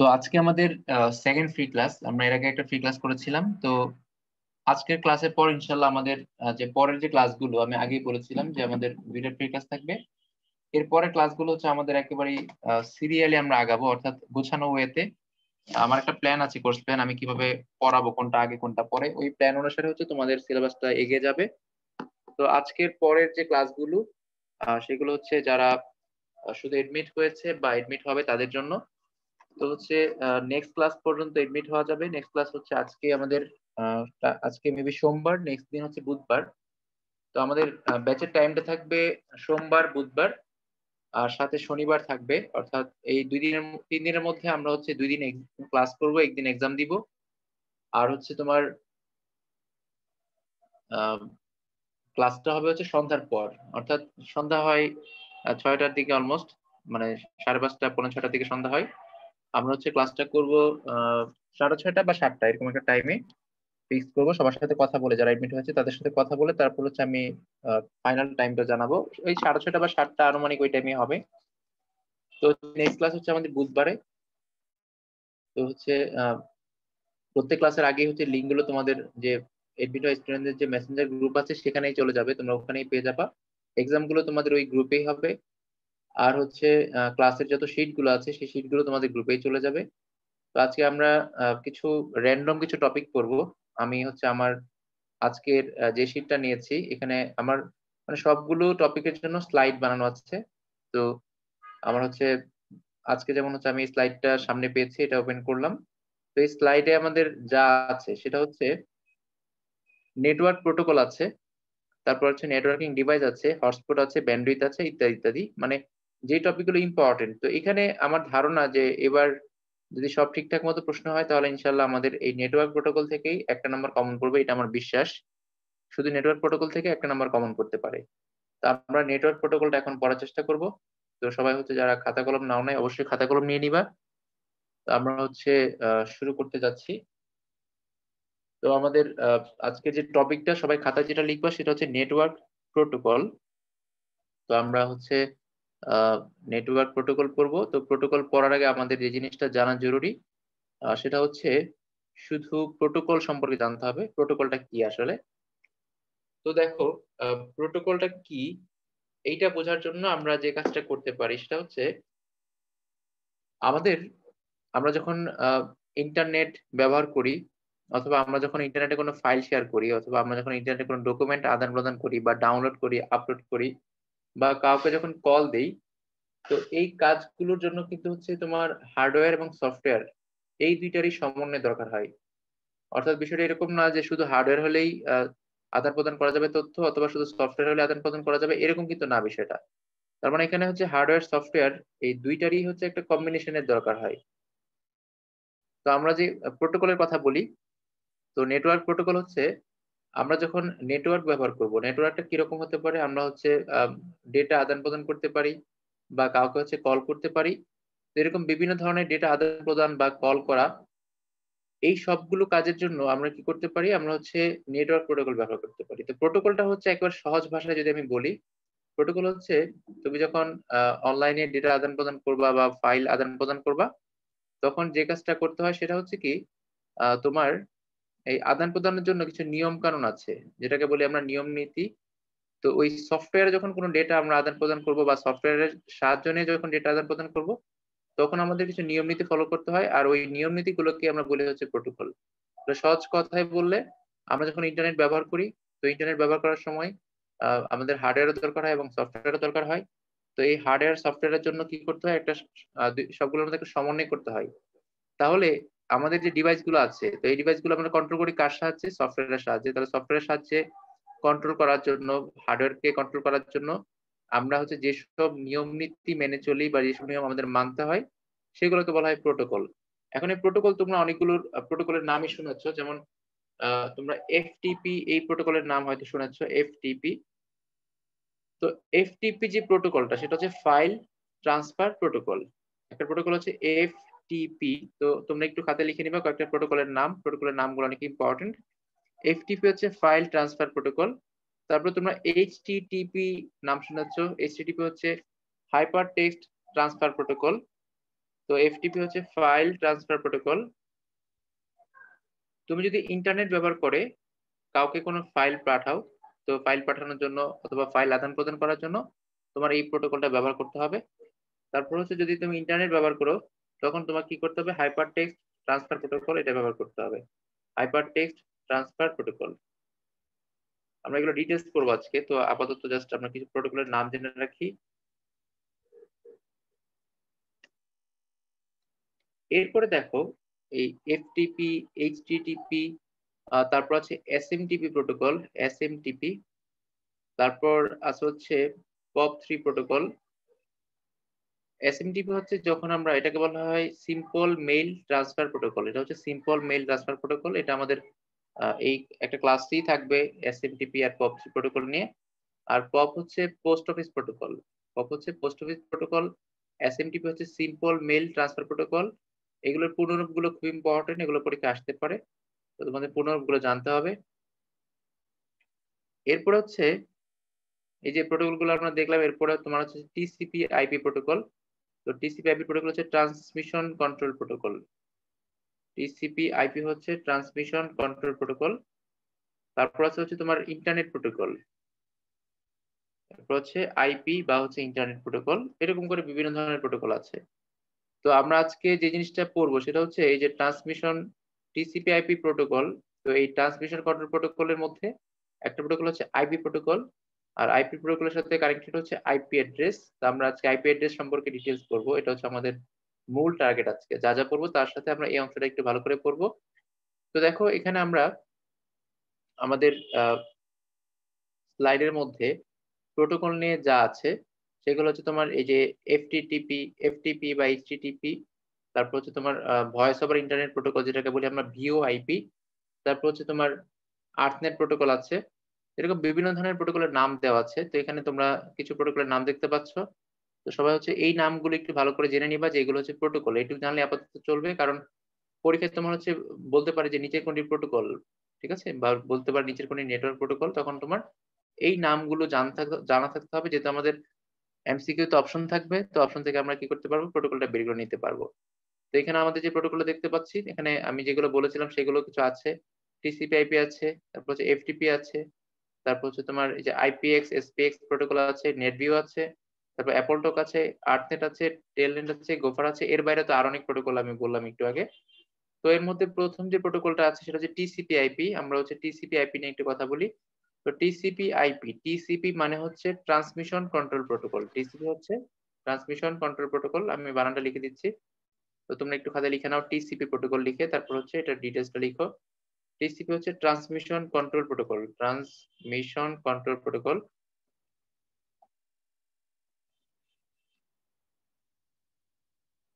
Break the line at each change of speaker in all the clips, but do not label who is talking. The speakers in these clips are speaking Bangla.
তো আজকে আমাদের সেকেন্ড ফ্রি ক্লাস। আমরা এর আগে একটা ফ্রি ক্লাস করেছিলাম। তো আজকের ক্লাসের পর ইনশাল্লাহ আমাদের যে পরের যে ক্লাসগুলো আমি আগেই বলেছিলাম যে আমাদের দুইটা ফ্রি ক্লাস থাকবে। এরপরে ক্লাসগুলো হচ্ছে আমাদের একেবারে সিরিয়ালি আমরা আগাবো, অর্থাৎ গোছানো ওয়েতে। আমার একটা প্ল্যান আছে, কোর্স প্ল্যান, আমি কিভাবে পড়াবো, কোনটা আগে কোনটা পরে, ওই প্ল্যান অনুসারে হচ্ছে তোমাদের সিলেবাসটা এগিয়ে যাবে। তো আজকের পরের যে ক্লাসগুলো সেগুলো হচ্ছে যারা শুধু এডমিট হয়েছে বা এডমিট হবে তাদের জন্য। তো হচ্ছে নেক্সট ক্লাস পর্যন্ত এডমিট হওয়া যাবে। নেক্সট ক্লাস হচ্ছে আজকে আমাদের আজকে মেবি সোমবার, নেক্সট দিন হচ্ছে বুধবার। তো আমাদের ব্যাচের টাইমটা থাকবে সোমবার, বুধবার, আর সাথে শনিবার থাকবে। অর্থাৎ এই 3 দিনের মধ্যে আমরা হচ্ছে 2 দিন ক্লাস করব, একদিন এক্সাম দিব। আর হচ্ছে তোমার ক্লাসটা হবে হচ্ছে সন্ধ্যার পর, অর্থাৎ সন্ধ্যা হয় 6টার দিকে অলমোস্ট, মানে 5:30 পৌনে 6টার দিকে সন্ধ্যা হয়। আমরা হচ্ছে ক্লাসটা করব 6:30 বা 7টা এরকম একটা টাইমে ফিক্স করবো। সবার সাথে কথা বলে, যারা এডমিট হয়েছে তাদের সাথে কথা বলে তারপর হচ্ছে আমি ফাইনাল টাইমটা জানাবো। ওই 6:30 বা 7টা আনুমানিক ওই টাইমে হবে। তো নেক্সট ক্লাস হচ্ছে আমাদের বুধবারে। তো হচ্ছে প্রত্যেক ক্লাসের আগে হচ্ছে লিঙ্ক গুলো তোমাদের যে এডমিট স্টুডেন্টদের যে মেসেঞ্জার গ্রুপ আছে সেখানেই চলে যাবে, তোমরা ওখানেই পেয়ে যাবা। এক্সাম গুলো তোমাদের ওই গ্রুপেই হবে। আর হচ্ছে ক্লাসের যত শিট গুলো আছে সেই শিট গুলো তোমাদের গ্রুপেই চলে যাবে। তো আজকে আমরা কিছু র্যান্ডম কিছু টপিক পড়বো। আমি হচ্ছে আমার আজকের যে শিটটা নিয়েছি এখানে আমার মানে সবগুলো টপিকের জন্য স্লাইড বানানো আছে। তো আমার হচ্ছে আজকে যেমন হচ্ছে আমি স্লাইডটা সামনে পেয়েছি, এটা ওপেন করলাম। তো এই স্লাইডে আমাদের যা আছে সেটা হচ্ছে নেটওয়ার্ক প্রোটোকল আছে, তারপর হচ্ছে নেটওয়ার্কিং ডিভাইস আছে, হটস্পট আছে, ব্যান্ডউইথ আছে, ইত্যাদি ইত্যাদি, মানে যে টপিকগুলো ইম্পর্টেন্ট। তো এখানে আমার ধারণা যে এবার যদি সব ঠিকঠাক মতো প্রশ্ন হয় তাহলে ইনশাল্লাহ আমাদের এই নেটওয়ার্ক প্রোটোকল থেকেই একটা নাম্বার কমন করবে, এটা আমার বিশ্বাস। শুধু নেটওয়ার্ক প্রোটোকল থেকে একটা নাম্বার কমন করতে পারে। তো আমরা নেটওয়ার্ক প্রোটোকলটা এখন পড়ার চেষ্টা করব। তো সবাই হচ্ছে যারা খাতা কলম নাও নাই অবশ্যই খাতা কলম নিয়ে নিবা। তো আমরা হচ্ছে শুরু করতে যাচ্ছি। তো আমাদের আজকে যে টপিকটা, সবাই খাতা যেটা লিখবা সেটা হচ্ছে নেটওয়ার্ক প্রোটোকল। তো আমরা হচ্ছে নেটওয়ার্ক প্রোটোকল পড়বো। তো প্রোটোকল পড়ার আগে আমাদের যে জিনিসটা জানা জরুরি সেটা হচ্ছে শুধু প্রোটোকল সম্পর্কে জানতে হবে, প্রোটোকলটা কি আসলে। তো দেখো, প্রোটোকলটা কি এইটা বোঝার জন্য আমরা যে কাজটা করতে পারি সেটা হচ্ছে আমাদের আমরা যখন ইন্টারনেট ব্যবহার করি, অথবা আমরা যখন ইন্টারনেটে কোনো ফাইল শেয়ার করি, অথবা আমরা যখন ইন্টারনেটে কোনো ডকুমেন্ট আদান প্রদান করি বা ডাউনলোড করি, আপলোড করি, বা কাউকে যখন কল দেই, তো এই কাজগুলোর জন্য কিন্তু হচ্ছে তোমার হার্ডওয়্যার এবং সফটওয়্যার এই দুইটারই সমন্বয় দরকার হয়। অর্থাৎ বিষয়টা এরকম না যে শুধু হার্ডওয়্যার হলেই আদান প্রদান করা যাবে তথ্য, অথবা শুধু সফটওয়্যার হলে আদান প্রদান করা যাবে, এরকম কিন্তু না বিষয়টা। তার মানে এখানে হচ্ছে হার্ডওয়্যার সফটওয়্যার এই দুইটারই হচ্ছে একটা কম্বিনেশনের দরকার হয়। তো আমরা যে প্রোটোকলের কথা বলি, তো নেটওয়ার্ক প্রোটোকল হচ্ছে আমরা যখন নেটওয়ার্ক ব্যবহার করব, নেটওয়ার্কটা কিরকম হতে পারে, আমরা হচ্ছে ডেটা আদান প্রদান করতে পারি বা কাউকে হচ্ছে কল করতে পারি। তো এরকম বিভিন্ন ধরনের ডেটা আদান প্রদান বা কল করা, এই সবগুলো কাজের জন্য আমরা কি করতে পারি, আমরা হচ্ছে নেটওয়ার্ক প্রোটোকল ব্যবহার করতে পারি। তো প্রোটোকলটা হচ্ছে একবার সহজ ভাষায় যদি আমি বলি, প্রোটোকল হচ্ছে তুমি যখন অনলাইনে ডেটা আদান প্রদান করবা বা ফাইল আদান প্রদান করবা, তখন যে কাজটা করতে হয় সেটা হচ্ছে কি, তোমার এই আদান প্রদানের জন্য কিছু নিয়ম কানুন আছে, যেটাকে বলি আমরা নিয়ম নীতি। তো ওই সফটওয়্যারে যখন কোনো ডেটা আমরা আদান প্রদান করব বা সফটওয়্যারের সাহায্য নিয়ে যখন ডেটা আদান প্রদান করব, তখন আমাদের কিছু নিয়ম নীতি ফলো করতে হয়, আর ওই নিয়ম নীতি গুলোকে আমরা বলি হচ্ছে প্রোটোকল। তো সহজ কথায় বললে, আমরা যখন ইন্টারনেট ব্যবহার করি, তো ইন্টারনেট ব্যবহার করার সময় আমাদের হার্ডওয়্যারও দরকার হয় এবং সফটওয়্যারও দরকার হয়। তো এই হার্ডওয়্যার সফটওয়্যারের জন্য কি করতে হয়, একটা সবগুলোর মধ্যে একটা সমন্বয় করতে হয়। তাহলে আমাদের যে ডিভাইস গুলো আছে, তো এই ডিভাইস গুলো আমরা কন্ট্রোল করি কার সাহায্যে, সফটওয়্যারের সাহায্যে। তাহলে সফটওয়্যারের সাহায্যে কন্ট্রোল করার জন্য, হার্ডওয়্যারকে কন্ট্রোল করার জন্য আমরা হচ্ছে যেসব নিয়ম নীতি মেনে চলি বা যেসব নিয়ম আমাদের মানতে হয় সেগুলোকে বলা হয় প্রোটোকল। এখন এই প্রোটোকল তোমরা অনেকগুলো প্রোটোকলের নামই শুনেছো, যেমন তোমরা এফটিপি এই প্রোটোকলের নাম হয়তো শুনেছো, এফটিপি। তো এফটিপি যে প্রোটোকলটা সেটা হচ্ছে ফাইল ট্রান্সফার প্রোটোকল। একটা প্রোটোকল হচ্ছে এফটিপি। তো তোমরা একটু খাতায় লিখে নিবা কয়েকটা প্রোটোকলের নাম, প্রোটোকলের নামগুলো অনেক ইম্পর্টেন্ট। এফটিপি হচ্ছে ফাইল ট্রান্সফার প্রোটোকল। তারপর তোমরা এইচটিটিপি নাম শুনেছো, এইচটিটিপি হচ্ছে হাইপার টেক্সট ট্রান্সফার প্রোটোকল। তো তো এফটিপি হচ্ছে ফাইল ট্রান্সফার প্রোটোকল। তুমি যদি ইন্টারনেট ব্যবহার করে কাউকে কোনো ফাইল পাঠাও, তো ফাইল পাঠানোর জন্য অথবা ফাইল আদান প্রদান করার জন্য তোমার এই প্রোটোকলটা ব্যবহার করতে হবে। তারপর হচ্ছে যদি তুমি ইন্টারনেট ব্যবহার করো তখন তোমার কি করতে হবে, হাইপার টেক্সট ট্রান্সফার প্রোটোকল এটা ব্যবহার করতে হবে। হাইপার টেক্সট ট্রান্সফার প্রোটোকল আমরা এগুলো ডিটেলস করবো আজকে। তো আপাতত জাস্ট আমরা কিছু প্রোটোকলের নাম জেনে রাখি। এরপরে দেখো এই এফটিপি, এইচটিটিপি, তারপর আছে এসএমটিপি প্রোটোকল, এসএমটিপি, তারপর আছে হচ্ছে পপ3 প্রোটোকল। এসএমটিপি হচ্ছে যখন আমরা এটাকে বলা হয় সিম্পল মেইল ট্রান্সফার প্রোটোকল। এটা হচ্ছে সিম্পল মেইল ট্রান্সফার প্রোটোকল। এটা আমাদের এই একটা ক্লাসেই থাকবে এসএমটিপি আর পপ3 প্রোটোকল নিয়ে। আর পপ হচ্ছে পোস্ট অফিস প্রোটোকল। পপ হচ্ছে পোস্ট অফিস প্রোটোকল। এসএমটিপি হচ্ছে সিম্পল মেইল ট্রান্সফার প্রোটোকল। এগুলোর পূর্ণরূপগুলো খুব ইম্পর্টেন্ট, এগুলো পরীক্ষা আসতে পারে, তো তোমাদের পূর্ণরূপগুলো জানতে হবে। এরপর হচ্ছে এই যে প্রোটোকলগুলো আমরা দেখলাম, এরপরে তোমার হচ্ছে টিসিপি আইপি প্রোটোকল। তো টিসিপি আইপি প্রোটোকল হচ্ছে transmission control protocol. TCP IP হচ্ছে ট্রান্সমিশন কন্ট্রোল প্রোটোকল। তারপর আছে হচ্ছে তোমার ইন্টারনেট প্রোটোকল। তারপর হচ্ছে আইপি বা হচ্ছে ইন্টারনেট প্রোটোকল। এরকম করে বিভিন্ন ধরনের প্রোটোকল আছে। তো আমরা আজকে যে জিনিসটা পড়বো সেটা হচ্ছে এই যে ট্রান্সমিশন টিসিপি আইপি প্রোটোকল। তো এই ট্রান্সমিশন কন্ট্রোল প্রোটোকলের মধ্যে একটা প্রোটোকল হচ্ছে আইপি প্রোটোকল, আর আইপি প্রোটোকলের সাথে কানেক্টেড হচ্ছে আইপি অ্যাড্রেস। তো আমরা আজকে আইপি অ্যাড্রেস সম্পর্কে ডিটেলস করবো, এটা হচ্ছে আমাদের মূল টার্গেট। আজকে যা যা পড়বো তার সাথে আমরা এই অংশটা একটু ভালো করে পড়বো। তো দেখো এখানে আমরা আমাদের স্লাইডের মধ্যে প্রোটোকল নিয়ে যা আছে সেগুলো হচ্ছে তোমার এই যে এফটিপি বা এইচটিটিপি, তারপর হচ্ছে তোমার ভয়েস ওভার ইন্টারনেট প্রোটোকল যেটাকে বলি আমরা ভিওআইপি, তারপর হচ্ছে তোমার আর্থনেট প্রোটোকল আছে। এরকম বিভিন্ন ধরনের প্রোটোকলের নাম দেওয়া আছে। তো এখানে তোমরা কিছু প্রোটোকলের নাম দেখতে পাচ্ছ। তো সবাই হচ্ছে এই নামগুলো একটু ভালো করে জেনে নিবা যে এগুলো হচ্ছে প্রোটোকল। এটুকু জানলে আপাতত চলবে, কারণ পরীক্ষায় তোমার হচ্ছে বলতে পারে যে নিচের কোনটি প্রোটোকল, ঠিক আছে, বা বলতে পারে নিচের কোনটি নেটওয়ার্ক প্রোটোকল, তখন তোমার এই নামগুলো জানা থাকতে হবে, যেহেতু আমাদের এমসিকিউ তো অপশন থাকবে। তো অপশন থেকে আমরা কি করতে পারবো, প্রোটোকলটা বের করে নিতে পারবো। তো এখানে আমাদের যে প্রোটোকল দেখতে পাচ্ছি, এখানে আমি যেগুলো বলেছিলাম সেগুলো কিছু আছে। টিসিপি আইপি আছে, তারপর হচ্ছে এফটিপি আছে, তারপর হচ্ছে তোমার এই যে আইপিএক্স এসপিএক্স প্রোটোকল আছে, নেটভিউ আছে, তারপর অ্যাপলটক আছে, আর্টনেট আছে, টেলনেট আছে, গোফার আছে। এর বাইরে তো আরো অনেক প্রোটোকল আমি বললাম একটু আগে। তো এর মধ্যে প্রথম যে প্রোটোকলটা আছে সেটা হচ্ছে টিসিপি আইপি। আমরা হচ্ছে টিসিপি আইপি নিয়ে একটু কথা বলি। তো টিসিপি আইপি, টিসিপি মানে হচ্ছে ট্রান্সমিশন কন্ট্রোল প্রোটোকল। টিসিপি হচ্ছে ট্রান্সমিশন কন্ট্রোল প্রোটোকল। আমি বানানটা লিখে দিচ্ছি, তো তোমরা একটু খাতায় লিখে নাও টিসিপি প্রোটোকল লিখে, তারপর হচ্ছে এটা ডিটেলসটা লিখো। টিসিপি হচ্ছে transmission control protocol, transmission control protocol.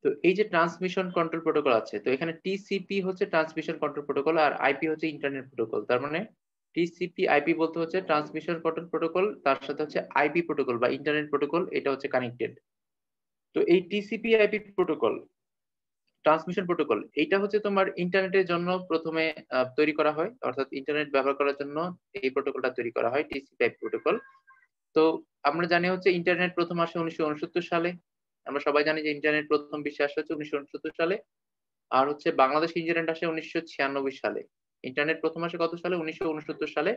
তো এই যে ট্রান্সমিশন কন্ট্রোল প্রোটোকল আছে, তো এখানে টিসিপি হচ্ছে ট্রান্সমিশন কন্ট্রোল প্রোটোকল আর আইপি হচ্ছে ইন্টারনেট প্রোটোকল। তার মানে টিসিপি আইপি বলতে হচ্ছে ট্রান্সমিশন কন্ট্রোল প্রোটোকল, তার সাথে হচ্ছে আইপি প্রোটোকল বা ইন্টারনেট প্রোটোকল, এটা হচ্ছে কানেক্টেড। তো এই TCP IP protocol, transmission protocol, এইটা হচ্ছে তোমার ইন্টারনেটের জন্য প্রথমে তৈরি করা হয়, অর্থাৎ ইন্টারনেট ব্যবহার করার জন্য এই প্রোটোকলটা তৈরি করা হয়, টিসিপি আইপি প্রোটোকল। তো আমরা জানি হচ্ছে ইন্টারনেট প্রথম আসে 1969 সালে। আমরা সবাই জানি যে ইন্টারনেট প্রথম বিশ্বে আসে হচ্ছে 1969 সালে। আর হচ্ছে বাংলাদেশ ইন্টারনেট আসে 1996 সালে। ইন্টারনেট প্রথম আসে কত সালে, 1969 সালে।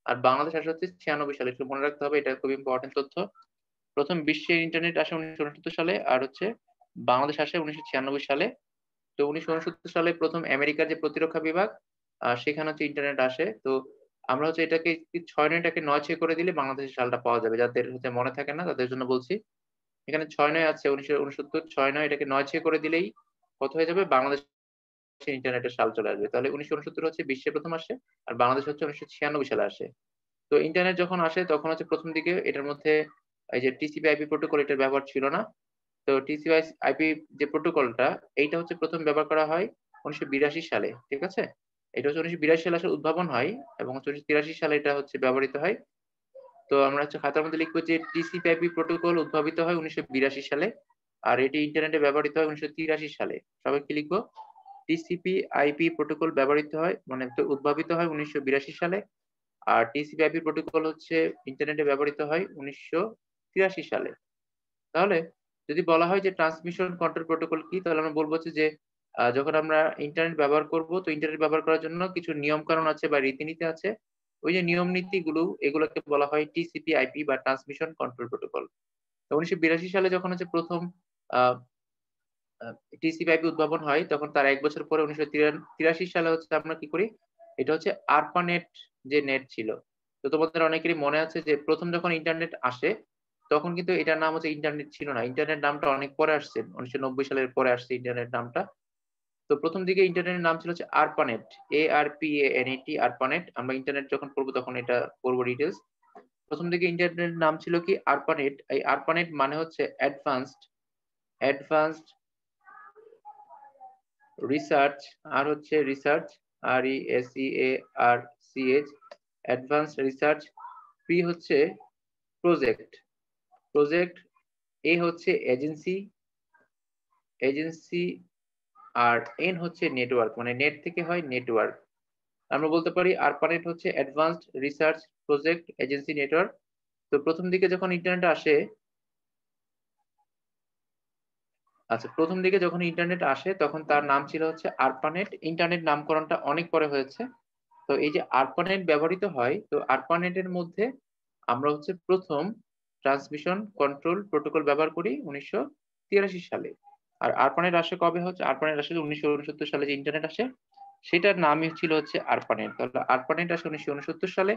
আর বাংলাদেশ আসে হচ্ছে 96 সালে। একটু মনে রাখতে হবে, এটা খুব ইম্পর্টেন্ট তথ্য। প্রথম বিশ্বের ইন্টারনেট আসে 1969 সালে, আর হচ্ছে বাংলাদেশ আসে 1996 সালে। তো 1969 সালে প্রথম আমেরিকার যে প্রতিরক্ষা বিভাগ, সেখানে হচ্ছে ইন্টারনেট আসে। তো আমরা হচ্ছে এটাকে 6 নয়টাকে 9 6 করে দিলে বাংলাদেশের সালটা পাওয়া যাবে। যাদের হচ্ছে মনে থাকে না তাদের জন্য বলছি, এখানে 6 9 আছে 1969, 6 9 এটাকে 9 6 করে দিলেই কত হয়ে যাবে, বাংলাদেশ ইন্টারনেটের সাল চলে আসবে। তাহলে 1969 হচ্ছে বিশ্বে প্রথম আসে, আর বাংলাদেশ হচ্ছে 1996 সালে আসে। তো ইন্টারনেট যখন আসে তখন হচ্ছে প্রথম দিকে এটার মধ্যে এই যে টিসিপি আইপি প্রোটোকল এটার ব্যবহার ছিল না। তো টিসিপি আইপি যে প্রোটোকলটা, এইটা হচ্ছে প্রথম ব্যবহার করা হয় 1982 সালে, ঠিক আছে। এটা হচ্ছে 1982 সালে আসলে উদ্ভাবন হয়, এবং 1983 সালে এটা হচ্ছে ব্যবহৃত হয়। তো আমরা হচ্ছে খাতার মধ্যে লিখবো যে টিসিপি আইপি প্রোটোকল উদ্ভাবিত হয় 1982 সালে, আর এটি ইন্টারনেটে ব্যবহৃত হয় 1983 সালে। সবাই কি লিখবো, টিসিপি আইপি প্রোটোকল ব্যবহৃত হয় মানে উদ্ভাবিত হয় 1982 সালে, আর টিসিপি আইপি প্রোটোকল হচ্ছে ইন্টারনেটে ব্যবহৃত হয় 1983 সালে। তাহলে যদি বলা হয় যে ট্রান্সমিশন কন্ট্রোল প্রোটোকল কি, তাহলে আমরা বলবো যে যখন আমরা ইন্টারনেট ব্যবহার করব, তো ইন্টারনেট ব্যবহার করার জন্য কিছু নিয়ম কানুন আছে বা রীতিনীতি আছে। ওই যে নিয়ম নীতিগুলো, এগুলোকে বলা হয় টিসিপি/আইপি বা ট্রান্সমিশন কন্ট্রোল প্রোটোকল। তো 1982 সালে যখন হচ্ছে প্রথম আ আ টিসিপি/আইপি উদ্ভাবন হয়, তখন তার ১ বছর পরে 1983 সালে হচ্ছে আমরা কি করি? এটা হচ্ছে ARPANET যে নেট ছিল। তো তোমাদের অনেকেরই মনে আছে যে প্রথম যখন ইন্টারনেট আসে, তখন কিন্তু এটার নাম হচ্ছে ইন্টারনেট ছিল না। ইন্টারনেট নামটা অনেক পরে আসছে। 1990 সালের পরে আসছে ইন্টারনেট নামটা। তো ১ম দিকে ইন্টারনেটের নাম ছিল হচ্ছে ARPANET, ARPANET, ARPANET। আমরা ইন্টারনেট যখন পড়বো তখন এটা পড়বো ডিটেইলস। ১ম দিকে ইন্টারনেটের নাম ছিল কি ARPANET। এই ARPANET মানে হচ্ছে অ্যাডভান্সড রিসার্চ, আর হচ্ছে research, RESEARCH, advanced research. P হচ্ছে প্রজেক্ট, প্রজেক্ট। এ হচ্ছে এজেন্সি। আর এন হচ্ছে নেটওয়ার্ক, মানে নেট থেকে হয় নেটওয়ার্ক। আমরা বলতে পারি ARPANET হচ্ছে advanced research project agency network. তো প্রথম দিকে যখন ইন্টারনেট আসে, আচ্ছা, প্রথম দিকে যখন ইন্টারনেট আসে তখন তার নাম ছিল হচ্ছে ARPANET। ইন্টারনেট নামকরণটা অনেক পরে হয়েছে। তো এই যে ARPANET ব্যবহৃত হয়, তো ARPANET এর মধ্যে আমরা হচ্ছে প্রথম ট্রান্সমিশন কন্ট্রোল প্রোটোকল ব্যবহার করি 1983 সালে। আর ARPANET আসে কবে? হচ্ছে ARPANET আসে 1969 সালে, যে ইন্টারনেট আসে সেটার নামই ছিল হচ্ছে ARPANET। তাহলে ARPANET আসে 1969 সালে।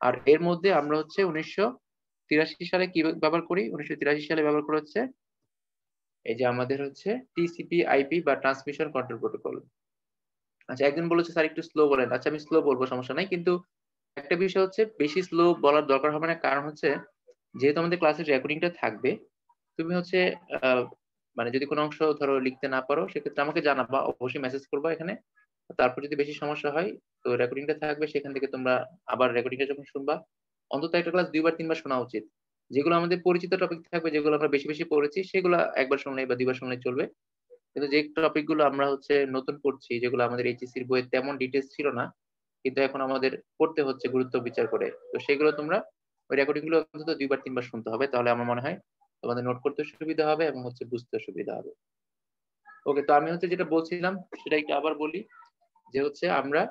আর এর মধ্যে আমরা হচ্ছে 1983 সালে কি ব্যবহার করি? 1983 সালে ব্যবহার করা হচ্ছে এই যে আমাদের হচ্ছে TCP/IP বা ট্রান্সমিশন কন্ট্রোল প্রোটোকল। আচ্ছা, একজন বলেছে স্যার একটু স্লো বলেন। আচ্ছা, আমি স্লো বলবো, সমস্যা নাই। কিন্তু একটা বিষয় হচ্ছে বেশি স্লো বলার দরকার হবে না। কারণ হচ্ছে যেহেতু আমাদের ক্লাসের রেকর্ডিংটা থাকবে, তুমি হচ্ছে আ মানে যদি কোনো অংশ ধরো লিখতে না পারো, সেক্ষেত্রে আমাকে জানাবা। অবশ্যই মেসেজ করবা এখানে। তারপর যদি বেশি সমস্যা হয়, তো রেকর্ডিংটা থাকবে, সেখান থেকে তোমরা আবার রেকর্ডিংটা যখন শুনবা, অন্তত একটা ক্লাস ২ বার ৩ বার শোনা উচিত। যেগুলো আমাদের পরিচিত টপিক থাকবে, যেগুলো আমরা বেশি, বেশি পড়েছি, সেগুলা ১ বার শুনলেই বা ২ বার শুনলেই চলবে। কিন্তু যে টপিক গুলো আমরা হচ্ছে নতুন পড়ছি, যেগুলো আমাদের এইচএসসির বইয়ে তেমন ডিটেইলস ছিল না, কিন্তু এখন আমাদের পড়তে হচ্ছে গুরুত্ব বিচার করে। তো সেগুলো তোমরা ওই রেকর্ডিং গুলো অন্তত ২ বার ৩ বার শুনতে হবে। তাহলে আমার মনে হয় তোমাদের নোট করতে সুবিধা হবে এবং হচ্ছে বুঝতে সুবিধা হবে। ওকে, তো আমি হচ্ছে যেটা বলছিলাম সেটা একটু আবার বলি, যে হচ্ছে আমরা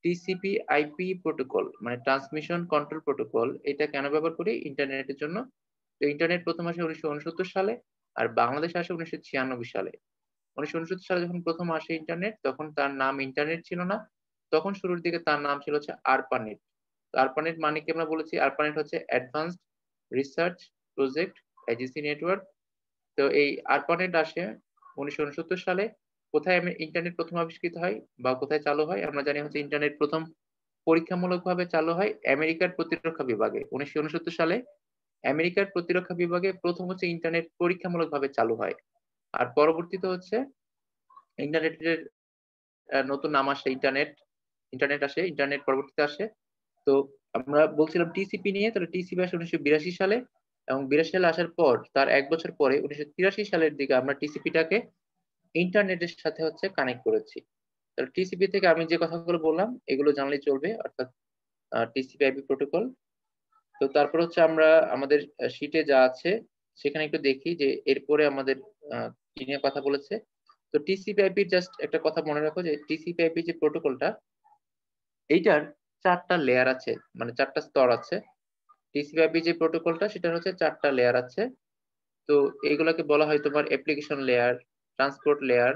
TCP/IP প্রোটোকল মানে ট্রান্সমিশন কন্ট্রোল প্রোটোকল, এটা কেন ব্যবহার করি? ইন্টারনেটের জন্য। তো ইন্টারনেট প্রথম আসে 1969 সালে, আর বাংলাদেশে আসে 1996 সালে। 1969 সালে যখন প্রথম আসে ইন্টারনেট, তখন তার নাম ইন্টারনেট ছিল না। তখন শুরুর দিকে তার নাম ছিল হচ্ছে ARPANET। তো ARPANET মানে কি আমরা বলেছি? ARPANET হচ্ছে advanced research project agency network. তো এই ARPANET আসে 1969 সালে। কোথায় ইন্টারনেট প্রথম আবিষ্কৃত হয় বা কোথায় চালু হয়? আমরা জানি হচ্ছে ইন্টারনেট প্রথম পরীক্ষামূলকভাবে চালু হয় আমেরিকার প্রতিরক্ষা বিভাগে। 1969 সালে আমেরিকার প্রতিরক্ষা বিভাগে প্রথম হচ্ছে ইন্টারনেট পরীক্ষামূলকভাবে চালু হয়। আর পরবর্তীতে হচ্ছে ইন্টারনেটের নতুন নাম আসে ইন্টারনেট। ইন্টারনেট আসে, ইন্টারনেট পরবর্তীতে আসে। তো আমরা বলছিলাম টিসিপি নিয়ে, তাহলে টিসিপি আসে 1982 সালে, এবং 82 সালে আসার পর তার ১ বছর পরে 1983 সালের দিকে আমরা টিসিপিটাকে ইন্টারনেটের সাথে হচ্ছে কানেক্ট করেছি। তাহলে টিসিপি থেকে আমি যে কথাগুলো বললাম এগুলো জানলেই চলবে, অর্থাৎ TCP/IP প্রোটোকল। তো তারপর হচ্ছে আমরা আমাদের শিটে যা আছে সেখানে একটু দেখি যে এরপরে আমাদের কি নিয়ে কথা বলেছে। তো TCP/IP জাস্ট একটা কথা মনে রাখো যে TCP/IP যে প্রোটোকলটা, এইটার ৪ টা লেয়ার আছে, মানে ৪ টা স্তর আছে। TCP/IP যে প্রোটোকলটা সেটার হচ্ছে ৪ টা লেয়ার আছে। তো এইগুলাকে বলা হয় তোমার application layer, transport layer,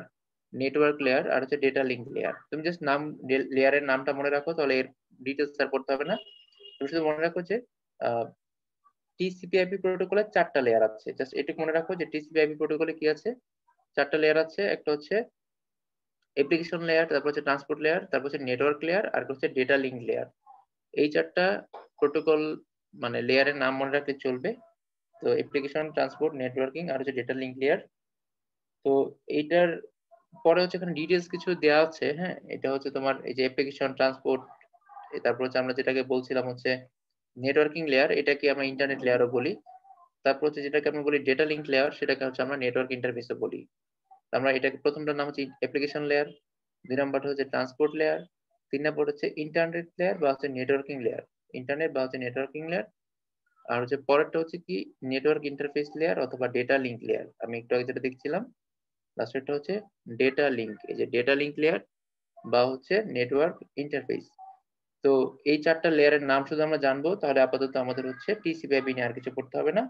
network layer, আর হচ্ছে ডেটা লিঙ্ক লেয়ার। তুমি জাস্ট লেয়ারের নামটা মনে রাখো, তাহলে এর ডিটেইলস আর পড়তে হবে না। তুমি শুধু মনে রাখো যে আ TCP/IP প্রোটোকলের ৪ টা লেয়ার আছে। জাস্ট এটুকু মনে রাখো যে TCP/IP প্রোটোকলে কি আছে? ৪ টা লেয়ার আছে। একটা হচ্ছে অ্যাপ্লিকেশন লেয়ার, তারপর হচ্ছে ট্রান্সপোর্ট লেয়ার, তারপর হচ্ছে নেটওয়ার্ক লেয়ার, আর হচ্ছে ডেটা লিঙ্ক লেয়ার। এই ৪ টা প্রোটোকল মানে লেয়ারের নাম মনে রাখলে চলবে। তো অ্যাপ্লিকেশন, ট্রান্সপোর্ট, নেটওয়ার্কিং আর হচ্ছে ডেটা লিঙ্ক লেয়ার। তো এইটার পরে হচ্ছে এখানে ডিটেইলস কিছু দেয়া আছে, হ্যাঁ? এটা হচ্ছে তোমার এই যে অ্যাপ্লিকেশন, ট্রান্সপোর্ট, তারপর হচ্ছে আমরা যেটাকে বলছিলাম হচ্ছে নেটওয়ার্কিং লেয়ার, এটাকে আমরা ইন্টারনেট লেয়ারও বলি। তারপর হচ্ছে যেটাকে আমরা বলি ডেটা লিঙ্ক লেয়ার, সেটাকে হচ্ছে আমরা নেটওয়ার্ক ইন্টারফেসও বলি। আমরা এটাকে প্রথমটার নাম হচ্ছে অ্যাপ্লিকেশন লেয়ার, ২ নাম্বারটা হচ্ছে ট্রান্সপোর্ট লেয়ার, ৩ নাম্বার হচ্ছে ইন্টারনেট লেয়ার বা হচ্ছে নেটওয়ার্কিং লেয়ার। ইন্টারনেট বা হচ্ছে নেটওয়ার্কিং লেয়ার। আর হচ্ছে পরেরটা হচ্ছে কি নেটওয়ার্ক ইন্টারফেস লেয়ার অথবা ডেটা লিঙ্ক লেয়ার। আমি একটু আগে যেটা দেখছিলাম লাস্টেরটা হচ্ছে ডেটা লিঙ্ক, এই যে ডেটা লিঙ্ক লেয়ার বা হচ্ছে নেটওয়ার্ক ইন্টারফেস। তো এই 4টা লেয়ারের নাম শুধু আমরা জানবো, তাহলে আপাতত আমাদের হচ্ছে টিসিপি/আইপি নিয়ে আর কিছু পড়তে হবে না।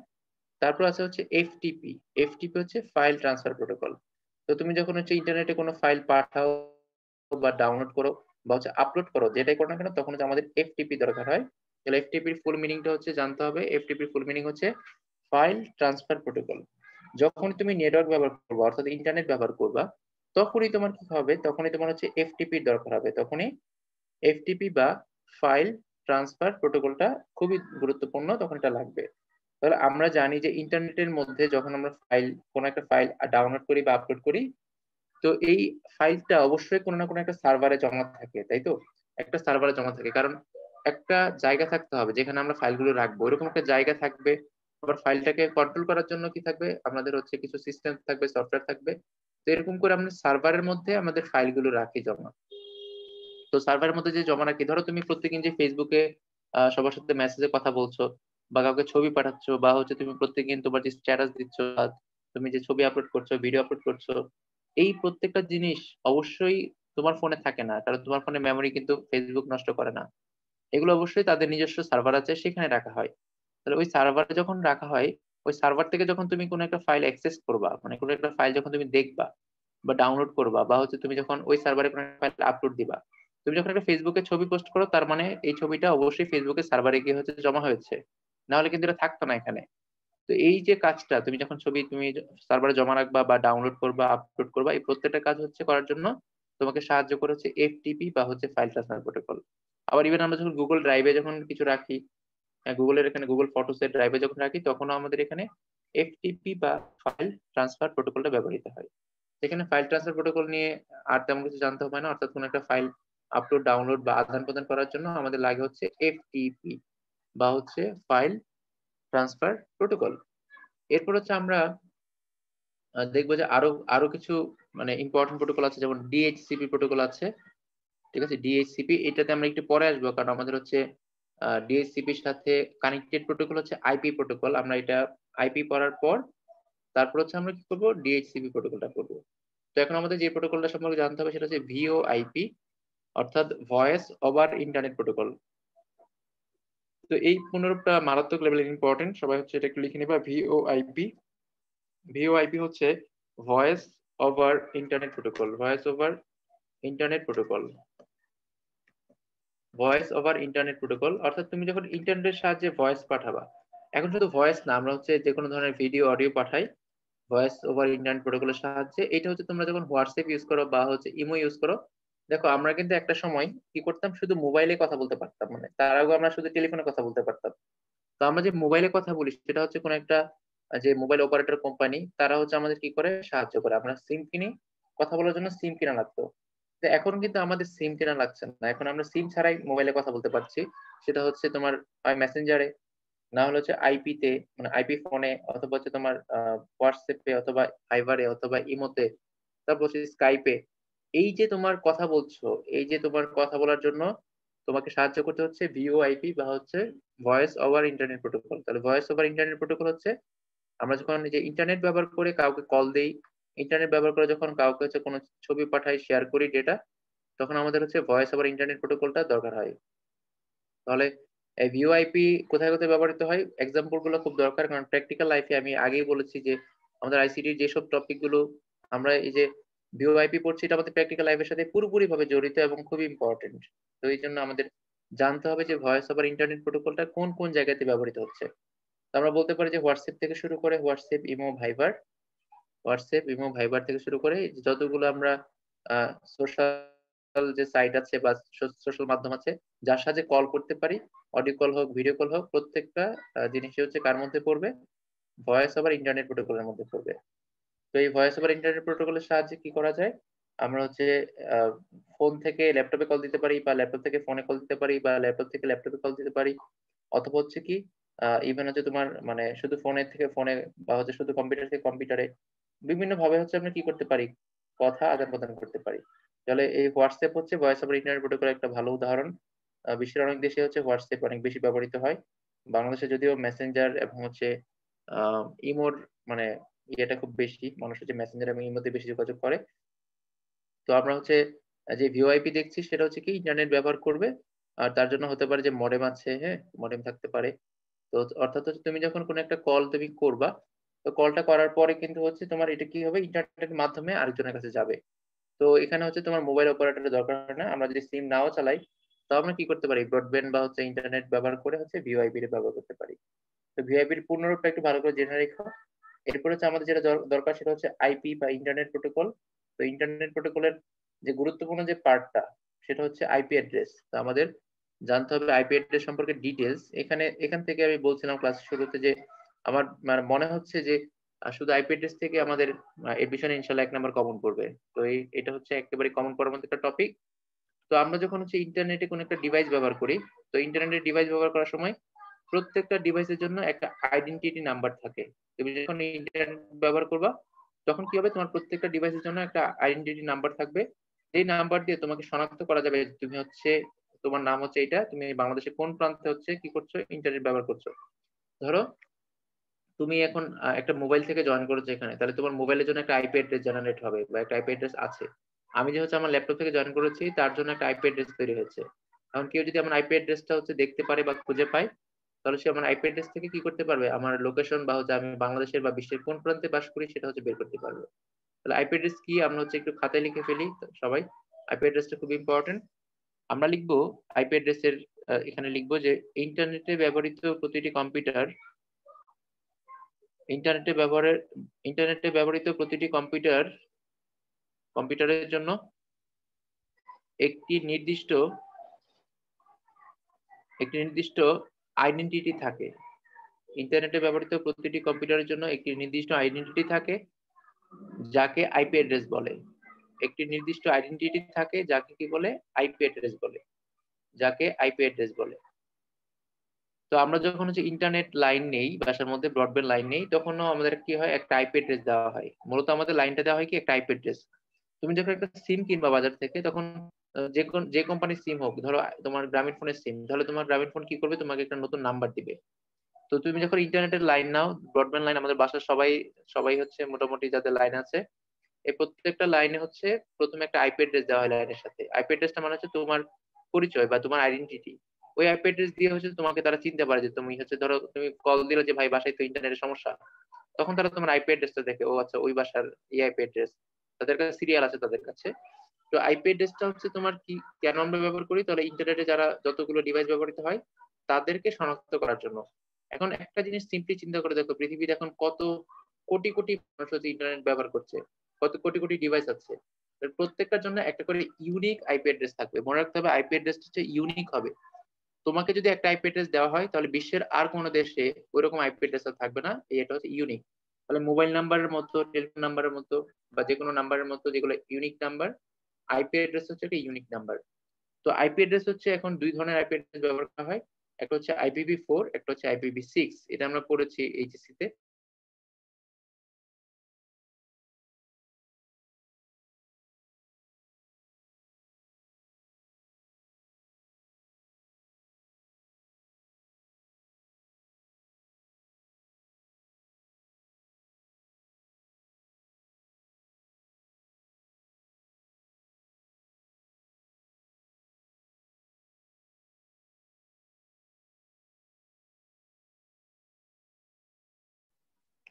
তারপর আছে হচ্ছে এফটিপি। এফটিপি হচ্ছে ফাইল ট্রান্সফার প্রোটোকল। তো তুমি যখন হচ্ছে ইন্টারনেটে কোনো ফাইল পাঠাও বা ডাউনলোড করো বা হচ্ছে আপলোড করো, যেটাই করো না কেন, তখন হচ্ছে আমাদের এফটিপি দরকার হয়। তাহলে এফটিপির ফুল মিনিংটা হচ্ছে জানতে হবে। এফটিপির ফুল মিনিং হচ্ছে ফাইল ট্রান্সফার প্রোটোকল। যখন তুমি নেটওয়ার্ক ব্যবহার করবা অর্থাৎ ইন্টারনেট ব্যবহার করবা, তখনই তোমার কি হবে, তখনই তোমার হচ্ছে এফটিপির দরকার হবে। তখনই এফটিপি বা ফাইল ট্রান্সফার প্রোটোকলটা খুবই গুরুত্বপূর্ণ, তখন এটা লাগবে। তাহলে আমরা জানি যে ইন্টারনেটের মধ্যে যখন আমরা কোনো একটা ফাইল ডাউনলোড করি বা আপলোড করি, তো এই ফাইলটা অবশ্যই কোনো না কোনো একটা সার্ভারে জমা থাকে, তাই তো? একটা সার্ভারে জমা থাকে, কারণ একটা জায়গা থাকতে হবে যেখানে আমরা ফাইলগুলো রাখবো, এরকম একটা জায়গা থাকবে। আবার ফাইলটাকে কন্ট্রোল করার জন্য কি থাকবে, আমাদের হচ্ছে কিছু সিস্টেম থাকবে, সফটওয়্যার থাকবে। তো এরকম করে আমরা সার্ভারের মধ্যে আমাদের ফাইলগুলো রাখি জমা। তো সার্ভারের মধ্যে যে জমা রাখি, ধরো তুমি প্রত্যেকদিন যে ফেসবুকে সবার সাথে মেসেজে কথা বলছো বা কাউকে ছবি পাঠাচ্ছ বা হচ্ছে তুমি প্রত্যেকদিন তোমার যে স্ট্যাটাস দিচ্ছ, বা তুমি যে ছবি আপলোড করছো, ভিডিও আপলোড করছো, এই প্রত্যেকটা জিনিস অবশ্যই তোমার ফোনে থাকে না, কারণ তোমার ফোনে মেমোরি কিন্তু ফেসবুক নষ্ট করে না। এগুলো অবশ্যই তাদের নিজস্ব সার্ভার আছে, সেখানে রাখা হয়। তাহলে ওই সার্ভারে যখন রাখা হয়, ওই সার্ভার থেকে যখন তুমি কোনো একটা ফাইল অ্যাক্সেস করবা, মানে কোনো একটা ফাইল যখন তুমি দেখবা বা ডাউনলোড করবা, বা হচ্ছে তুমি যখন ওই সার্ভারে কোনো ফাইল আপলোড দিবা, তুমি যখন একটা ফেসবুকে ছবি পোস্ট করো, তার মানে এই ছবিটা অবশ্যই ফেসবুকের সার্ভারে গিয়ে হচ্ছে জমা হয়েছে, না হলে কিন্তু এটা থাকতো না এখানে। তো এই যে কাজটা, তুমি যখন ছবি তুমি সার্ভারে জমা রাখবা বা ডাউনলোড করবা, আপলোড করবা, এই প্রত্যেকটা কাজ হচ্ছে করার জন্য তোমাকে সাহায্য করে হচ্ছে এফটিপি বা হচ্ছে ফাইল ট্রান্সফার প্রোটোকল। আবার ইভেন আমরা যখন গুগল ড্রাইভে যখন কিছু রাখি, গুগলের এখানে গুগল ফটোসের ড্রাইভে যখন রাখি, তখনও আমাদের এখানে এফটিপি বা ফাইল ট্রান্সফার প্রোটোকলটা ব্যবহৃত হয়। এখানে ফাইল ট্রান্সফার প্রোটোকল নিয়ে আর তেমন কিছু জানতে হবে না, অর্থাৎ কোনো একটা ফাইল আপলোড, ডাউনলোড বা আদান প্রদান করার জন্য আমাদের লাগে হচ্ছে এফটিপি বা হচ্ছে ফাইল ট্রান্সফার প্রোটোকল। এরপর হচ্ছে আমরা দেখবো যে আরো আরো কিছু মানে ইম্পর্টেন্ট প্রোটোকল আছে, যেমন ডিএইচসিপি প্রোটোকল আছে। ঠিক আছে, ডিএইচসিপি এটাতে আমরা একটু পরে আসবো, কারণ আমাদের হচ্ছে ডিএইচসিপির সাথে কানেক্টেড প্রোটোকল হচ্ছে আইপি প্রোটোকল। আমরা এটা আইপি পড়ার পর তারপর হচ্ছে আমরা কি করবো, ডিএইচসিপি প্রোটোকলটা করবো। তো এখন আমাদের যে প্রোটোকলটা সম্পর্কে জানতে হবে সেটা হচ্ছে ভিওআইপি, অর্থাৎ ভয়েস ওভার ইন্টারনেট প্রোটোকল। তো এই পুনরূপটা মারাত্মক লেভেলের ইম্পর্টেন্ট, সবাই হচ্ছে এটা একটু লিখে নিবা। ভিওআইপি, ভিওআইপি হচ্ছে voice over internet protocol, voice over internet protocol, voice over internet protocol. অর্থাৎ তুমি যখন ইন্টারনেটের সাহায্যে ভয়েস পাঠাবা, এখন শুধু ভয়েস না, আমরা হচ্ছে যে কোনো ধরনের ভিডিও, অডিও পাঠাই ভয়েস ওভার ইন্টারনেট প্রোটোকলের সাহায্যে। এটা হচ্ছে তোমরা যখন হোয়াটসঅ্যাপ ইউজ করো বা হচ্ছে ইমো ইউজ করো। দেখো আমরা কিন্তু একটা সময় কি করতাম, শুধু মোবাইলে কথা বলতে পারতাম, মানে তার আগে আমরা শুধু টেলিফোনে কথা বলতে পারতাম। তো আমরা যে মোবাইলে কথা বলি সেটা হচ্ছে কোন একটা যে মোবাইল অপারেটর কোম্পানি, তারা হচ্ছে আমাদের কি করে সাহায্য করে, আমরা সিম কিনি, কথা বলার জন্য সিম কিনা লাগতো। তো এখন কিন্তু আমাদের সিম কেনা লাগছে না, এখন আমরা সিম ছাড়াই মোবাইলে কথা বলতে পারছি। সেটা হচ্ছে তোমার হয় মেসেঞ্জারে, না হলে হচ্ছে আইপি তে, মানে আইপি ফোনে, অথবা হচ্ছে তোমার হোয়াটসঅ্যাপে অথবা ফাইবারে অথবা ইমোতে, তারপর হচ্ছে স্কাইপে। এই যে তোমার কথা বলছো, এই যে তোমার কথা বলার জন্য তোমাকে সাহায্য করতে হচ্ছে ভিওআইপি বা হচ্ছে ভয়েস ওভার ইন্টারনেট প্রোটোকল। তাহলে ভয়েস ওভার ইন্টারনেট প্রোটোকল হচ্ছে আমরা যখন এই যে ইন্টারনেট ব্যবহার করে কাউকে কল দেই, ইন্টারনেট ব্যবহার করে যখন কাউকে হচ্ছে কোনো ছবি পাঠাই, শেয়ার করি ডেটা, তখন আমাদের হচ্ছে ভয়েস ওভার ইন্টারনেট প্রোটোকলটা দরকার হয়। তাহলে এই ভিওআইপি কোথায় কোথায় ব্যবহৃত হয়, এক্সাম্পল গুলো খুব দরকার, কারণ প্র্যাকটিক্যাল লাইফে আমি আগেই বলেছি যে আমাদের আইসিটির যেসব টপিক গুলো আমরা এই যে ভিওআইপি পড়ছি, এটা আমাদের প্র্যাকটিক্যাল লাইফের সাথে পুরোপুরি ভাবে জড়িত এবং খুবই ইম্পর্টেন্ট। তো এই জন্য আমাদের জানতে হবে যে ভয়েস ওভার ইন্টারনেট প্রোটোকলটা কোন কোন জায়গাতে ব্যবহৃত হচ্ছে। তো আমরা বলতে পারি যে হোয়াটসঅ্যাপ থেকে শুরু করে, হোয়াটসঅ্যাপ, ইমো, ভাইবার, হোয়াটসঅ্যাপ, ইমো, ভাইবার থেকে শুরু করে যতগুলো আমরা সোশ্যাল যে সাইট আছে বা সোশ্যাল মাধ্যম আছে, যার সাহায্যে কল করতে পারি, অডিও কল হোক, ভিডিও কল হোক, প্রত্যেকটা জিনিসই হচ্ছে কার মধ্যে পড়বে, ভয়েস ওভার ইন্টারনেট প্রোটোকলের মধ্যে পড়বে। তো এই ভয়েস ওভার ইন্টারনেট প্রোটোকলের সাহায্যে কি করা যায়, আমরা হচ্ছে ফোন থেকে ল্যাপটপে কল দিতে পারি, বা ল্যাপটপ থেকে ফোনে কল দিতে পারি, বা ল্যাপটপ থেকে ল্যাপটপে কল দিতে পারি, অথবা হচ্ছে কি ইভেন হচ্ছে তোমার মানে শুধু ফোনের থেকে ফোনে, বা হচ্ছে শুধু কম্পিউটার থেকে কম্পিউটারে, বিভিন্ন ভাবে হচ্ছে আমরা কি করতে পারি, কথা আদান প্রদান করতে পারি। তাহলে এই হোয়াটসঅ্যাপ হচ্ছে ভয়েস ওভার ইন্টারনেট প্রোটোকল একটা ভালো উদাহরণ। বিশ্বের অনেক দেশে হচ্ছে হোয়াটসঅ্যাপ অনেক বেশি ব্যবহৃত হয়। বাংলাদেশে যদিও মেসেঞ্জার এবং হচ্ছে ইমোর মানে ইয়েটা খুব বেশি, মানুষ হচ্ছে মেসেঞ্জার এবং ইমোতে বেশি যোগাযোগ করে। তো আমরা হচ্ছে যে ভিওআইপি দেখছি সেটা হচ্ছে কি ইন্টারনেট ব্যবহার করবে, আর তার জন্য হতে পারে যে মডেম আছে, হ্যাঁ মডেম থাকতে পারে। তো অর্থাৎ হচ্ছে তুমি যখন কোনো একটা কল তুমি করবা, তো কলটা করার পরে কিন্তু হচ্ছে তোমার এটা কি হবে, ইন্টারনেটের মাধ্যমে আরেকজনের কাছে যাবে। তো এখানে হচ্ছে তোমার মোবাইল অপারেটরের দরকার হয় না। আমরা যদি সিম নাও চালাই, তো আমরা কি করতে পারি, ব্রডব্যান্ড বা হচ্ছে ইন্টারনেট ব্যবহার করে হচ্ছে ভিওআইপি এর ব্যবহার করতে পারি। তো ভিআইপির পূর্ণরূপটা একটু ভালো করে জেনে রেখো। এরপর হচ্ছে আমাদের যেটা দরকার সেটা হচ্ছে আইপি বা ইন্টারনেট প্রোটোকল। তো ইন্টারনেট প্রোটোকলের যে গুরুত্বপূর্ণ যে পার্টটা সেটা হচ্ছে আইপি অ্যাড্রেস। তো আমাদের জানতে হবে আইপি অ্যাড্রেস সম্পর্কে ডিটেলস। এখান থেকে আমি বলছিলাম ক্লাস শুরুতে যে আমার মানে মনে হচ্ছে যে শুধু আইপি অ্যাড্রেস থেকে আমাদের এডমিশনে ইনশাল্লাহ 1 নাম্বার কমন করবে। তো এটা হচ্ছে একেবারে কমন করার মতো একটা টপিক। তো আমরা যখন হচ্ছে ইন্টারনেটে কোনো একটা ডিভাইস ব্যবহার করি, তো ইন্টারনেটের ডিভাইস ব্যবহার করার সময় প্রত্যেকটা ডিভাইসের জন্য একটা আইডেন্টিটি নাম্বার থাকে। তুমি যখন ইন্টারনেট ব্যবহার করবা, তখন কি হবে, তোমার প্রত্যেকটা ডিভাইসের জন্য একটা আইডেন্টিটি নাম্বার থাকবে। এই নাম্বার দিয়ে তোমাকে শনাক্ত করা যাবে যে তুমি হচ্ছে, তোমার নাম হচ্ছে এটা, তুমি বাংলাদেশের কোন প্রান্তে হচ্ছে কি করছো, ইন্টারনেট ব্যবহার করছো। ধরো তুমি এখন একটা মোবাইল থেকে জয়েন করেছো এখানে, তাহলে তোমার মোবাইলের জন্য একটা আইপি অ্যাড্রেস জেনারেট হবে বা একটা আইপি অ্যাড্রেস আছে। আমি যে হচ্ছে আমার ল্যাপটপ থেকে জয়েন করেছি তার জন্য একটা আইপি অ্যাড্রেস তৈরি হয়েছে। এখন কেউ যদি আমার আইপি অ্যাড্রেসটা হচ্ছে দেখতে পারে বা খুঁজে পায়, তাহলে সে আমার আইপি অ্যাড্রেস থেকে কি করতে পারবে, আমার লোকেশন বা হচ্ছে আমি বাংলাদেশের বা বিশ্বের কোন প্রান্তে বাস করি সেটা হচ্ছে বের করতে পারবে। তাহলে আইপি অ্যাড্রেস কি আমরা হচ্ছে একটু খাতায় লিখে ফেলি সবাই। আইপি অ্যাড্রেসটা খুব ইম্পর্টেন্ট। আমরা লিখবো আইপি অ্যাড্রেসের, এখানে লিখবো যে ইন্টারনেটে ব্যবহৃত প্রতিটি কম্পিউটার, ইন্টারনেটে ব্যবহারের ইন্টারনেটে ব্যবহৃত প্রতিটি কম্পিউটারের জন্য একটি নির্দিষ্ট আইডেন্টিটি থাকে। ইন্টারনেটে ব্যবহৃত প্রতিটি কম্পিউটারের জন্য একটি নির্দিষ্ট আইডেন্টিটি থাকে, যাকে আইপি অ্যাড্রেস বলে। একটি নির্দিষ্ট আইডেন্টিটি থাকে যাকে কি বলে, আইপি অ্যাড্রেস বলে, যাকে আইপি অ্যাড্রেস বলে। তো আমরা যখন হচ্ছে ইন্টারনেট লাইন নেই, বাসার মধ্যে ব্রডব্যান্ড লাইন নেই, তখনও আমাদের কি হয়, একটা আইপি অ্যাড্রেস দেওয়া হয়। মূলত আমাদের লাইনটা দেওয়া হয় কি, একটা আইপি অ্যাড্রেস। তুমি যখন একটা সিম কিনবা বাজার থেকে, তখন যে কোম্পানির সিম হোক, ধরো তোমার গ্রামীণ ফোনের সিম, তাহলে তোমার গ্রামীণ ফোন কি করবে, তোমাকে একটা নতুন নাম্বার দিবে। তো তুমি যখন ইন্টারনেটের লাইন নাও, ব্রডব্যান্ড লাইন, আমাদের বাসার সবাই সবাই হচ্ছে মোটামুটি যাদের লাইন আছে, এই প্রত্যেকটা লাইনে হচ্ছে প্রথমে একটা আইপি অ্যাড্রেস দেওয়া হয় লাইনের সাথে। আইপি অ্যাড্রেসটা মানে হচ্ছে তোমার পরিচয় বা তোমার আইডেন্টিটি। ওই আইপি অ্যাড্রেস দিয়ে হচ্ছে তোমাকে তারা চিনতে পারে যে তুমি হচ্ছে, ধরো তুমি কল দিলে যে ভাই বাসায় তো ইন্টারনেটের সমস্যা, তখন তারা তোমার আইপি অ্যাড্রেসটা দেখে, ও আচ্ছা ওই বাসার এই আইপি অ্যাড্রেস, তাদের কাছে সিরিয়াল আছে তাদের কাছে। তো আইপি অ্যাড্রেসটা হচ্ছে তোমার কি, কেন আমরা ব্যবহার করি, তাহলে ইন্টারনেটে যারা যতগুলো ডিভাইস ব্যবহৃত হয় তাদেরকে শনাক্ত করার জন্য। এখন একটা জিনিস সিম্পলি চিন্তা করে দেখো, পৃথিবীতে এখন কত কোটি কোটি মানুষ হচ্ছে ইন্টারনেট ব্যবহার করছে, কত কোটি কোটি ডিভাইস আছে। এর প্রত্যেকটার জন্য একটা করে ইউনিক আইপি অ্যাড্রেস থাকবে। মনে রাখতে হবে আইপি অ্যাড্রেসটা হচ্ছে ইউনিক হবে। তোমাকে যদি একটা আইপি অ্যাড্রেস দেওয়া হয়, তাহলে বিশ্বের আর কোনো দেশে ওইরকম আইপি অ্যাড্রেস থাকবে না। এটা হচ্ছে ইউনিক। তাহলে মোবাইল নাম্বারের মতো, টেলিফোন নাম্বারের মতো বা যে কোনো নাম্বারের মতো যেগুলো ইউনিক নাম্বার, আইপি অ্যাড্রেস হচ্ছে একটা ইউনিক নাম্বার। তো আইপি অ্যাড্রেস হচ্ছে এখন দুই ধরনের আইপি অ্যাড্রেস ব্যবহার করা হয়। একটা হচ্ছে IPv4, একটা হচ্ছে IPv6। এটা আমরা পড়েছি এইচএসসি তে।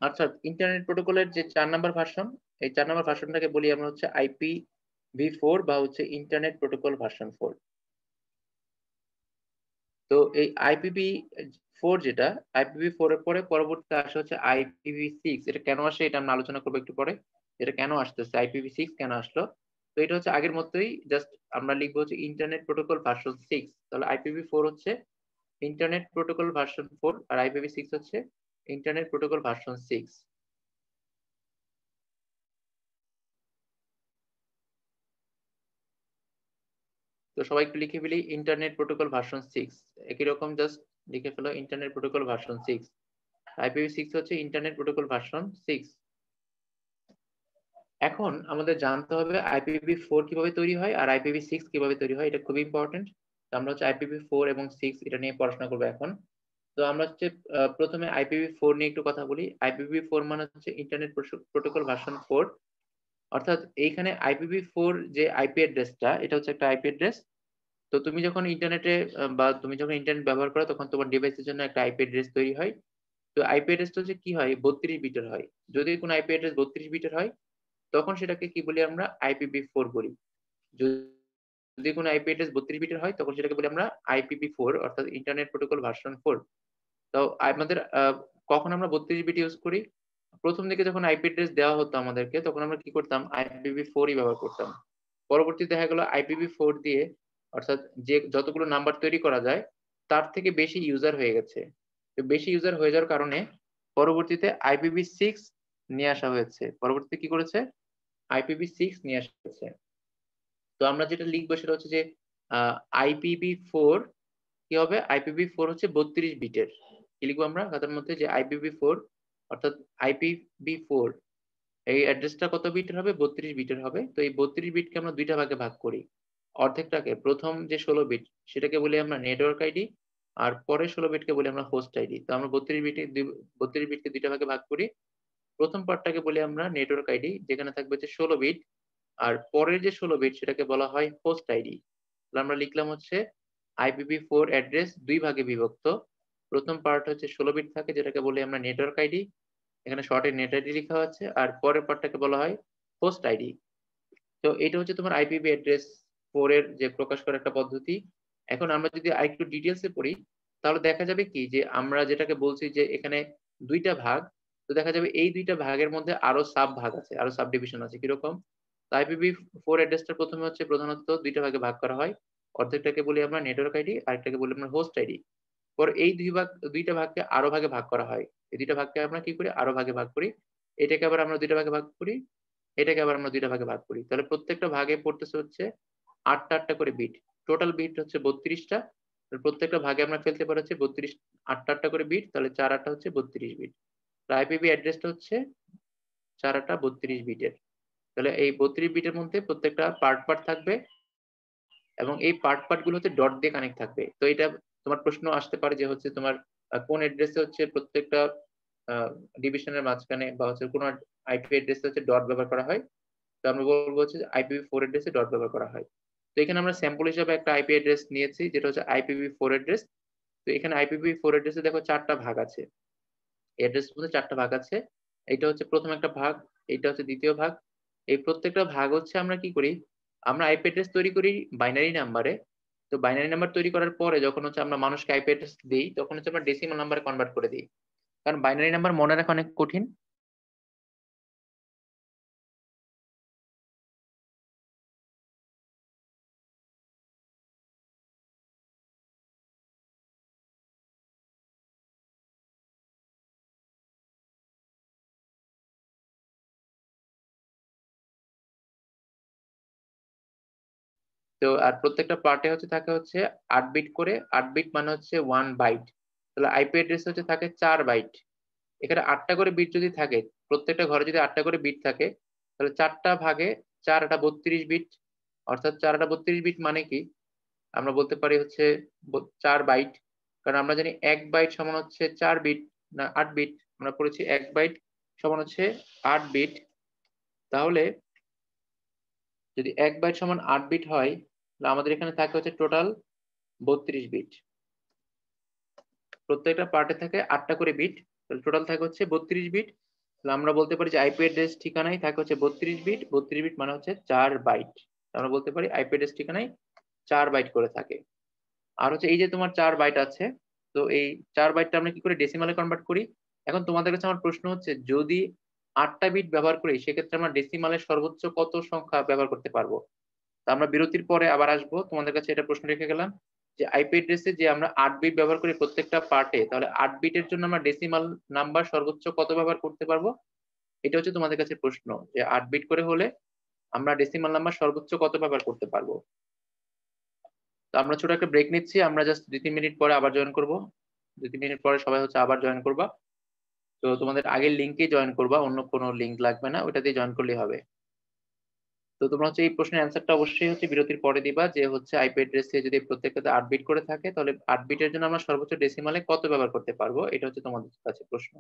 আচ্ছা, ইন্টারনেট প্রোটোকলের যে 4 নাম্বার ভার্সন, এই 4 নাম্বার ভার্সনটাকে বলি আমরা হচ্ছে IPv4 বা হচ্ছে ইন্টারনেট প্রোটোকল ভার্সন 4। তো এই IPv4 যেটা, IPv4 এর পরে পরবর্তীতে আসে হচ্ছে IPv6। এটা কেন আসে এটা আমরা আলোচনা করবো একটু পরে, এটা কেন আসতেছে, IPv6 কেন আসলো। তো এটা হচ্ছে আগের মতোই, জাস্ট আমরা লিখবো হচ্ছে ইন্টারনেট প্রোটোকল ভার্সন 6। তাহলে IPv4 হচ্ছে ইন্টারনেট প্রোটোকল ভার্সন 4 আর IPv6 হচ্ছে ইন্টারনেট প্রোটোকল ভার্সন 6। তো সবাই একটু লিখে ফেলি ইন্টারনেট প্রোটোকল ভার্সন 6। একই রকম জাস্ট লিখে ফেলো ইন্টারনেট প্রোটোকল ভার্সন 6। IPv6 হচ্ছে ইন্টারনেট প্রোটোকল ভার্সন 6। এখন আমাদের জানতে হবে IPv4 কিভাবে তৈরি হয় আর IPv6 কিভাবে তৈরি হয়, এটা খুবই ইম্পর্টেন্ট। আমরা হচ্ছে IPv4 এবং 6 এটা নিয়ে পড়াশোনা করবো এখন। তো আমরা হচ্ছে প্রথমে IPv4 নিয়ে একটু কথা বলি। IPv4 মানে হচ্ছে ইন্টারনেট প্রোটোকল ভার্সন 4। অর্থাৎ এইখানে IPv4 যে আইপি অ্যাড্রেসটা, এটা হচ্ছে একটা আইপি অ্যাড্রেস। তো তুমি যখন ইন্টারনেটে বা তুমি যখন ইন্টারনেট ব্যবহার করো তখন তোমার ডিভাইসের জন্য একটা আইপি অ্যাড্রেস তৈরি হয়। তো আইপি অ্যাড্রেসটা হচ্ছে কি হয়, 32 বিটের হয়। যদি কোনো আইপি অ্যাড্রেস 32 বিটের হয় তখন সেটাকে কি বলি আমরা, IPv4 বলি। যদি কোনো আইপি অ্যাড্রেস 32 বিটের হয় তখন সেটাকে বলি আমরা IPv4, অর্থাৎ ইন্টারনেট প্রোটোকল ভার্সন 4। তো আমাদের কখন আমরা 32 বিট ইউজ করি? প্রথম দিকে যখন আইপি অ্যাড্রেস দেওয়া হতো আমাদেরকে তখন আমরা কি করতাম, IPv4 ই ব্যবহার করতাম। পরবর্তীতে দেখা গেল IPv4 দিয়ে, অর্থাৎ যে যতগুলো নাম্বার তৈরি করা যায় তার থেকে বেশি ইউজার হয়ে গেছে। তো বেশি ইউজার হয়ে যাওয়ার কারণে পরবর্তীতে IPv6 নিয়ে আসা হয়েছে। পরবর্তীতে কি করেছে, IPv6 নিয়ে আসা হয়েছে। তো আমরা যেটা লিখবো সেটা হচ্ছে যে IPv4 কি হবে, IPv4 হচ্ছে 32 বিটের। কি লিখবো আমরা খাতার মধ্যে, যে IPv4 অর্থাৎ IPv4 এই অ্যাড্রেসটা কত বিটের হবে, 32 বিটের হবে। তো এই 32 বিটকে আমরা দুইটা ভাগে ভাগ করি। অর্ধেকটাকে, প্রথম যে 16 বিট সেটাকে বলি আমরা নেটওয়ার্ক আইডি, আর পরের 16 বিটকে বলি আমরা হোস্ট আইডি। তো আমরা 32 বিটকে দুইটা ভাগে ভাগ করি। প্রথম পার্টটাকে বলি আমরা নেটওয়ার্ক আইডি, যেখানে থাকবে হচ্ছে 16 বিট, আর পরের যে 16 বিট সেটাকে বলা হয় হোস্ট আইডি। তাহলে আমরা লিখলাম হচ্ছে IPv4 অ্যাড্রেস দুই ভাগে বিভক্ত। প্রথম পার্ট হচ্ছে 16 বিট থাকে, যেটাকে বলি আমরা নেটওয়ার্ক আইডি, এখানে শর্টে নেট আইডি লেখা আছে, আর পরের পার্টটাকে বলা হয় হোস্ট আইডি। তো এটা হচ্ছে তোমার আইপিভি অ্যাড্রেস 4 এর যে প্রকাশ করার একটা পদ্ধতি। এখন আমরা যদি আরেকটু ডিটেলসে পড়ি তাহলে দেখা যাবে কি, যে আমরা যেটাকে বলছি যে এখানে দুইটা ভাগ, তো দেখা যাবে এই দুইটা ভাগের মধ্যে আরো সাব ভাগ আছে, আরো সাব ডিভিশন আছে। কিরকম, IPv4 অ্যাড্রেসটা প্রথমে হচ্ছে প্রধানত দুইটা ভাগে ভাগ করা হয়। অর্ধেকটাকে বলি আমরা নেটওয়ার্ক আইডি, আরেকটাকে বলি আমরা হোস্ট আইডি। পরে এই দুইটা ভাগকে আরো ভাগে ভাগ করা হয়। এই দুইটা ভাগকে আমরা কি করি, আরো ভাগে ভাগ করি। এটাকে আবার আমরা দুইটা ভাগে ভাগ করি, এটাকে আবার আমরা দুইটা ভাগে ভাগ করি। তাহলে প্রত্যেকটা ভাগে পড়তেছে হচ্ছে আটটা আটটা করে বিট। টোটাল বিট হচ্ছে 32টা। প্রত্যেকটা ভাগে আমরা ফেলতে পারি হচ্ছে 32, আটটা আটটা করে বিট, তাহলে 4 8 হচ্ছে 32 বিট। আইপিভি অ্যাড্রেসটা হচ্ছে 4 8 32 বিটের। তাহলে এই 32 বিটের মধ্যে প্রত্যেকটা পার্ট পার্ট থাকবে, এবং এই পার্ট পার্ট গুলো হচ্ছে ডট দিয়ে কানেক্ট থাকবে। তো এটা তোমার প্রশ্ন আসতে পারে যে হচ্ছে তোমার কোন অ্যাড্রেসে হচ্ছে প্রত্যেকটা ডিভিশনের মাঝখানে বা হচ্ছে কোন আইপি অ্যাড্রেসে হচ্ছে ডট ব্যবহার করা হয়। তো আমরা বলবো হচ্ছে IPv4 অ্যাড্রেসে ডট ব্যবহার করা হয়। তো এখানে আমরা স্যাম্পল হিসেবে একটা আইপি অ্যাড্রেস নিয়েছি, যেটা হচ্ছে IPv4 অ্যাড্রেস। তো এখানে IPv4 অ্যাড্রেসে দেখো 4টা ভাগ আছে, অ্যাড্রেস মধ্যে 4টা ভাগ আছে। এটা হচ্ছে প্রথম একটা ভাগ, এটা হচ্ছে দ্বিতীয় ভাগ। এই প্রত্যেকটা ভাগ হচ্ছে আমরা কি করি, আমরা আইপি অ্যাড্রেস তৈরি করি বাইনারি নাম্বারে। তো বাইনারি নাম্বার তৈরি করার পরে যখন হচ্ছে আমরা মানুষকে আইপি অ্যাড্রেস দিই তখন হচ্ছে আমরা ডেসিমাল নাম্বারে কনভার্ট করে দিই, কারণ বাইনারি নাম্বার মনে রাখা অনেক কঠিন। তো আর প্রত্যেকটা পার্টে হচ্ছে থাকে হচ্ছে 8 বিট করে। 8 বিট মানে হচ্ছে 1 বাইট। তাহলে আইপি অ্যাড্রেস হচ্ছে থাকে 4 বাইট। এখানে 8টা করে বিট যদি থাকে, প্রত্যেকটা ঘরে যদি 8টা করে বিট থাকে, তাহলে 4টা ভাগে 4 8 32 বিট। অর্থাৎ 4 8 32 বিট মানে কি, আমরা বলতে পারি হচ্ছে 4 বাইট। কারণ আমরা জানি 1 বাইট সমান হচ্ছে 4 বিট, না 8 বিট। আমরা পড়েছি 1 বাইট সমান হচ্ছে 8 বিট। তাহলে যদি 1 বাইট সমান 8 বিট হয়, তাহলে আমাদের এখানে থাকে হচ্ছে টোটাল 32 বিট। প্রত্যেকটা পার্টে থাকে 8টা করে বিট, তাহলে টোটাল থাকে হচ্ছে 32 বিট। তাহলে আমরা বলতে পারি যে আইপি অ্যাড্রেস ঠিকানায় থাকে হচ্ছে 32 বিট। 32 বিট মানে হচ্ছে 4 বাইট। আমরা বলতে পারি আইপি অ্যাড্রেস ঠিকানায় 4 বাইট করে থাকে। আর হচ্ছে এই যে তোমার 4 বাইট আছে, তো এই 4 বাইটটা আমরা কি করে ডেসিমালে কনভার্ট করি। এখন তোমাদের কাছে আমার প্রশ্ন হচ্ছে, যদি 8টা বিট ব্যবহার করি সেক্ষেত্রে আমরা ডেসিমালের সর্বোচ্চ কত সংখ্যা ব্যবহার করতে পারবো। তা আমরা বিরতির পরে আবার আসবো, তোমাদের কাছে এটা প্রশ্ন রেখে গেলাম যে আইপি অ্যাড্রেসে যে আমরা 8 বিট ব্যবহার করি প্রত্যেকটা পার্টে, তাহলে 8 বিটের জন্য আমরা ডেসিমাল নাম্বার সর্বোচ্চ কত ব্যবহার করতে পারবো। এটা হচ্ছে তোমাদের কাছে প্রশ্ন, যে 8 বিট করে হলে আমরা ডেসিমাল নাম্বার সর্বোচ্চ কত ব্যবহার করতে পারবো। তো আমরা ছোট একটা ব্রেক নিচ্ছি, আমরা জাস্ট 2 3 মিনিট পরে আবার জয়েন করবো। 2 3 মিনিট পরে সবাই হচ্ছে আবার জয়েন করবা। তো তোমাদের আগের লিঙ্কেই জয়েন করবা, অন্য কোনো লিঙ্ক লাগবে না, ওইটাতেই জয়েন করলেই হবে। তো তোমরা হচ্ছে এই প্রশ্নের অ্যান্সারটা অবশ্যই হচ্ছে বিরতির পরে দিবা, যে হচ্ছে আইপি অ্যাড্রেসে যদি প্রত্যেকটাতে 8 বিট করে থাকে তাহলে 8 বিটের জন্য আমরা সর্বোচ্চ ডেসিমালে কত ব্যবহার করতে পারবো, এটা হচ্ছে তোমাদের কাছে প্রশ্ন।